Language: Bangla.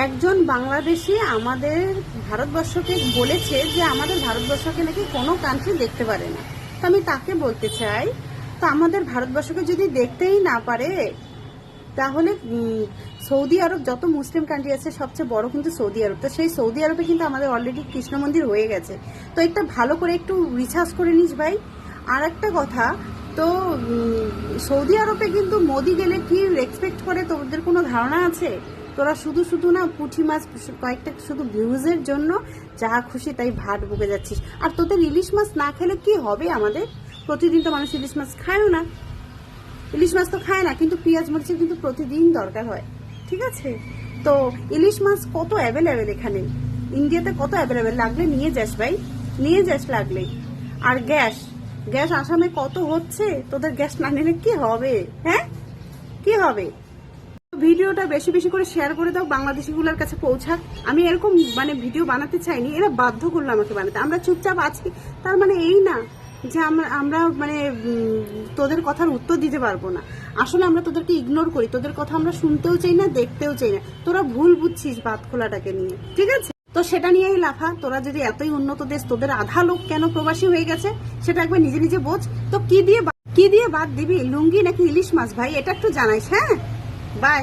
একজন বাংলাদেশি আমাদের ভারতবর্ষকে বলেছে যে আমাদের ভারতবর্ষকে নাকি কোনো কান্ট্রি দেখতে পারে না। তো আমি তাকে বলতে চাই, তো আমাদের ভারতবর্ষকে যদি দেখতেই না পারে, তাহলে সৌদি আরব যত মুসলিম কান্ট্রি আছে সবচেয়ে বড় কিন্তু সৌদি আরব। তো সেই সৌদি আরবে কিন্তু আমাদের অলরেডি কৃষ্ণ মন্দির হয়ে গেছে। তো এটা ভালো করে একটু রিসার্চ করে নিস ভাই। আর একটা কথা, তো সৌদি আরবে কিন্তু মোদি গেলে কি এক্সপেক্ট করে তোদের কোনো ধারণা আছে? তোরা শুধু শুধু না পুঁটি মাছ কয়েকটা শুধু ভিউজের জন্য যা খুশি তাই ভাট বুকে যাচ্ছিস। আর তোদের ইলিশ মাছ না খেলে কি হবে আমাদের? প্রতিদিন তো মানুষ ইলিশ মাছ খায়ও না, ইলিশ মাছ তো খায় না, কিন্তু পেঁয়াজ মরিচের কিন্তু প্রতিদিন দরকার হয়। ঠিক আছে, তো ইলিশ মাছ কত অ্যাভেলেবেল এখানে ইন্ডিয়াতে, কত অ্যাভেলেবেল, লাগলে নিয়ে যাস ভাই, নিয়ে যাস লাগলে। আর গ্যাস গ্যাস আসামে কত হচ্ছে, তোদের গ্যাস না নিলে কি হবে? হ্যাঁ, কি হবে? ভিডিওটা বেশি বেশি করে শেয়ার করে দাও, বাংলাদেশিগুলোর কাছে পৌঁছাক। আমি এরকম মানে ভিডিও বানাতে চাইনি, এরা বাধ্য করলো আমাকে বানাতে। আমরা চুপচাপ আছি তার মানে এই না যে আমরা মানে তোদের কথার উত্তর দিতে পারবো না। আসলে আমরা তোদেরকে ইগনোর করি, তোদের কথা আমরা শুনতেও চাই না, দেখতেও চাই না। তোরা ভুল বুঝছিস বাত খোলাটাকে নিয়ে, ঠিক আছে? তো সেটা নিয়েই লাফা। তোরা যদি এতই উন্নত দেশ, তোদের আধা লোক কেন প্রবাসী হয়ে গেছে সেটা একবার নিজে নিজে বোঝ। তো কি দিয়ে বাদ দিবি, লুঙ্গি নাকি ইলিশ মাছ ভাই? এটা একটু জানাইস। হ্যাঁ, বাই।